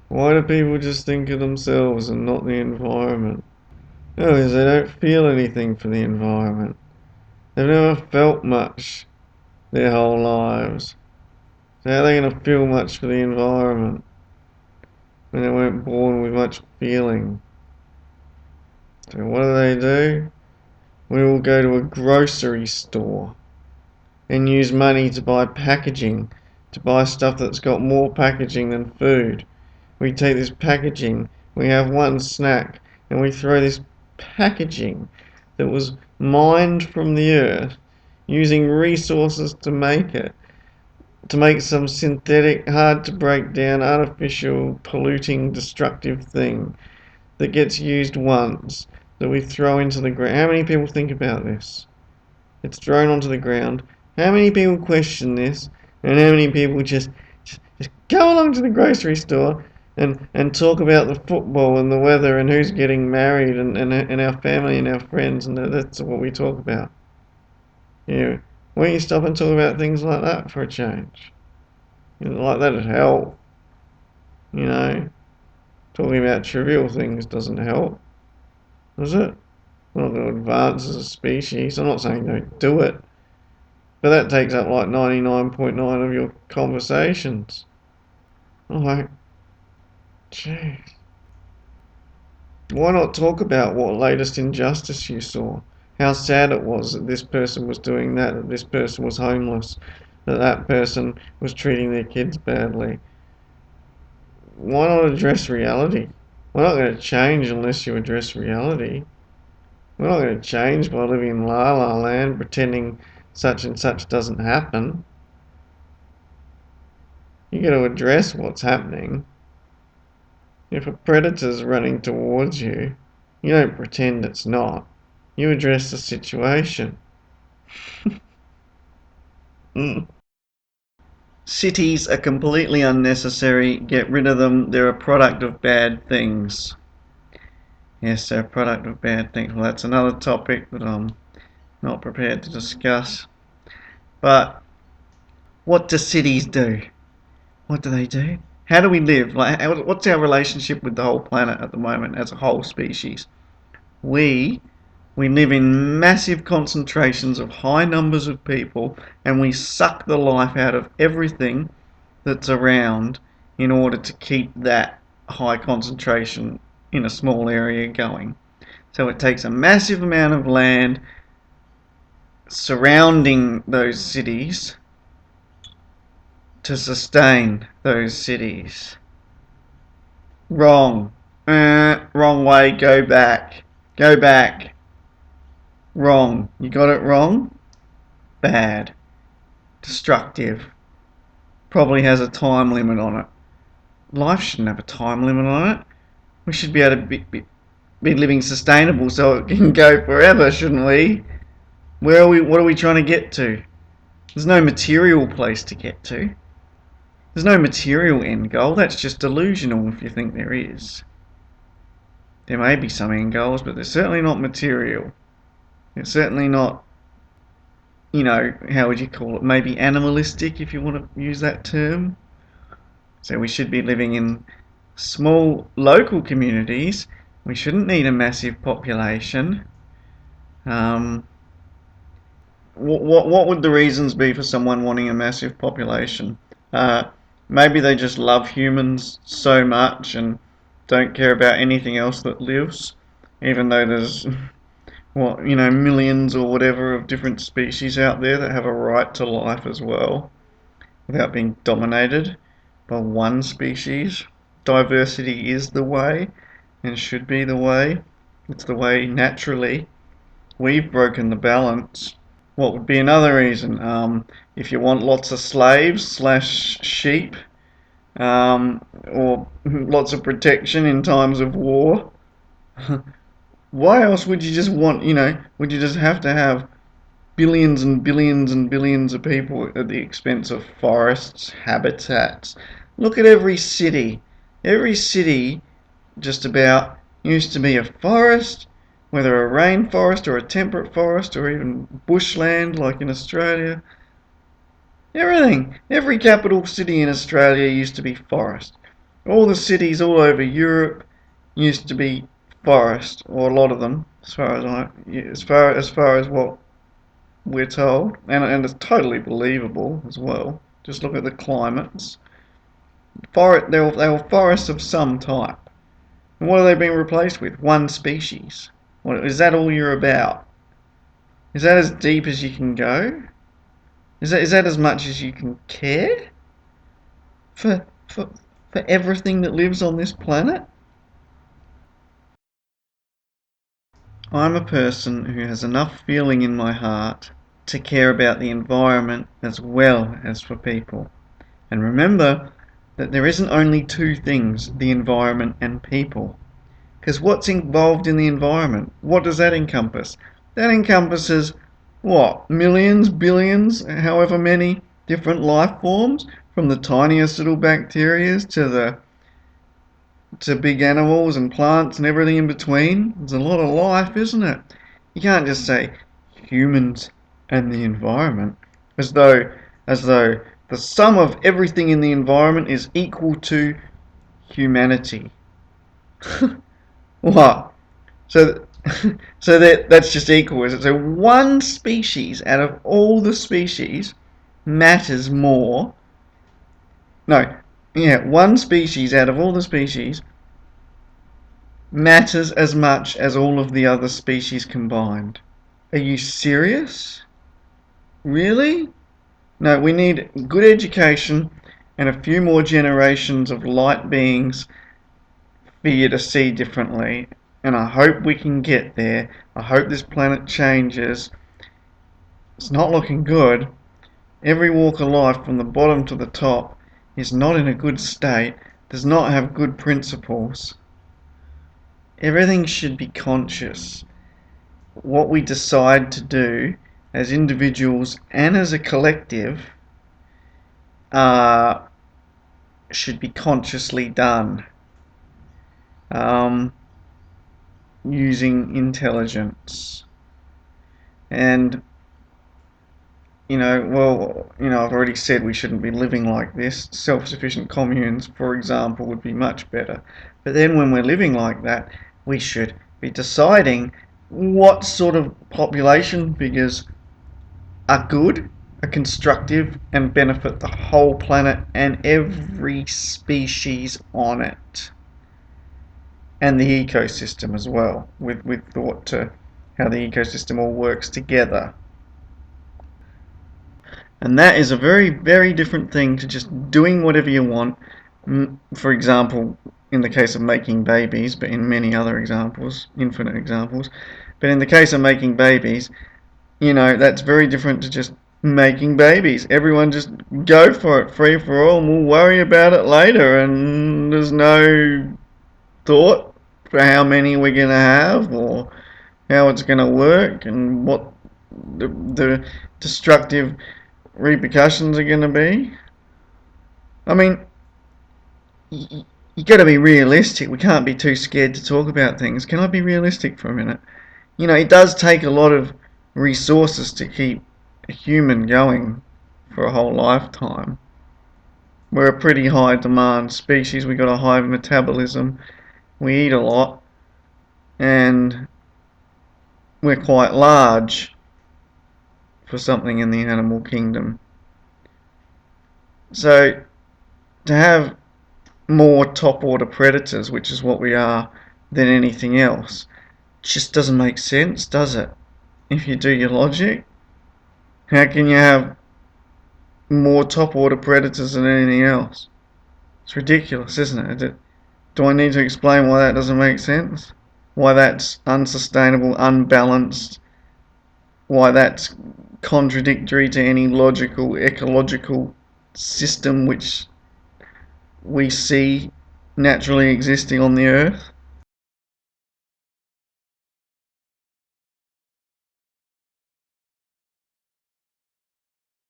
Why do people just think of themselves and not the environment? No, because they don't feel anything for the environment. They've never felt much their whole lives. So how are they going to feel much for the environment when they weren't born with much feeling? So what do? We all go to a grocery store and use money to buy packaging, to buy stuff that's got more packaging than food. We take this packaging, we have one snack, and we throw this packaging that was mined from the earth using resources to make it, to make some synthetic, hard to break down, artificial, polluting, destructive thing that gets used once, that we throw into the ground. How many people think about this? It's thrown onto the ground. How many people question this? And how many people just go along to the grocery store and talk about the football and the weather and who's getting married and our family and our friends, and that's what we talk about. You why don't you stop and talk about things like that for a change? Like that'd help. You know, talking about trivial things doesn't help, does it? We're not going to advance as a species. I'm not saying don't do it, but that takes up like 99.9 of your conversations. I'm like, jeez. Why not talk about what latest injustice you saw? How sad it was that this person was doing that, that this person was homeless, that that person was treating their kids badly. Why not address reality? We're not going to change unless you address reality. We're not going to change by living in la la land pretending such and such doesn't happen. You got to address what's happening. If a predator's running towards you, you don't pretend it's not. You address the situation. Mm. Cities are completely unnecessary. Get rid of them. They're a product of bad things. Yes, they're a product of bad things. Well, that's another topic that I'm not prepared to discuss. But what do cities do? What do they do? How do we live? Like, what's our relationship with the whole planet at the moment as a whole species? We we live in massive concentrations of high numbers of people, and we suck the life out of everything that's around in order to keep that high concentration in a small area going. So it takes a massive amount of land surrounding those cities to sustain those cities. Wrong. Wrong way, go back. Go back. Wrong. You got it wrong? Bad. Destructive. Probably has a time limit on it. Life shouldn't have a time limit on it. We should be able to be living sustainable so it can go forever, shouldn't we? Where are we? What are we trying to get to? There's no material place to get to. There's no material end goal. That's just delusional if you think there is. There may be some end goals, but they're certainly not material. They're certainly not, how would you call it? Maybe animalistic, if you want to use that term. So we should be living in small local communities. We shouldn't need a massive population. Um, what would the reasons be for someone wanting a massive population? Uh, Maybe they just love humans so much and don't care about anything else that lives, even though there's millions or whatever of different species out there that have a right to life as well, without being dominated by one species. Diversity is the way and should be the way. It's the way naturally. We've broken the balance. What would be another reason? If you want lots of slaves slash sheep, or lots of protection in times of war. Why else would you just want, would you just have to have billions and billions and billions of people at the expense of forests, habitats? Look at every city. Every city just about used to be a forest, whether a rainforest or a temperate forest or even bushland like in Australia. Everything. Every capital city in Australia used to be forest. All the cities all over Europe used to be forest, or a lot of them, as far as what we're told, and it's totally believable as well. Just look at the climates. They were forests of some type. And what are they being replaced with? One species. What, is that all you're about? Is that as deep as you can go? Is that as much as you can care for for for everything that lives on this planet? I'm a person who has enough feeling in my heart to care about the environment as well as for people. And remember that there isn't only two things, the environment and people. Because what's involved in the environment? What does that encompass? That encompasses what? Millions, billions, however many different life forms, from the tiniest little bacteria to big animals and plants and everything in between. There's a lot of life, isn't it? You can't just say humans and the environment as though the sum of everything in the environment is equal to humanity. What? So, so that's just equal, is it? So one species out of all the species matters more. No, yeah, one species out of all the species matters as much as all of the other species combined. Are you serious? Really? No, we need good education and a few more generations of light beings for you to see differently. And I hope we can get there. I hope this planet changes. It's not looking good. Every walk of life from the bottom to the top is not in a good state, does not have good principles. Everything should be conscious. What we decide to do as individuals and as a collective uh, should be consciously done um, using intelligence. And I've already said we shouldn't be living like this. Self-sufficient communes, for example, would be much better. But then when we're living like that, we should be deciding what sort of population figures are good, are constructive, and benefit the whole planet and every species on it. And the ecosystem as well, with thought to how the ecosystem all works together. And that is a very, very different thing to just doing whatever you want. For example, in the case of making babies, but in many other examples, infinite examples. But in the case of making babies, that's very different to just making babies. Everyone just go for it, free for all, and we'll worry about it later. And there's no thought for how many we're going to have or how it's going to work and what the destructive repercussions are going to be. I mean, you got to be realistic. We can't be too scared to talk about things. Can I be realistic for a minute? It does take a lot of resources to keep a human going for a whole lifetime. We're a pretty high demand species. We got a high metabolism. We eat a lot, and we're quite large for something in the animal kingdom. So to have more top order predators, which is what we are, than anything else, just doesn't make sense, does it? If you do your logic, how can you have more top order predators than anything else? It's ridiculous, isn't it? Do I need to explain why that doesn't make sense? Why that's unsustainable, unbalanced, why that's contradictory to any logical, ecological system which we see naturally existing on the earth?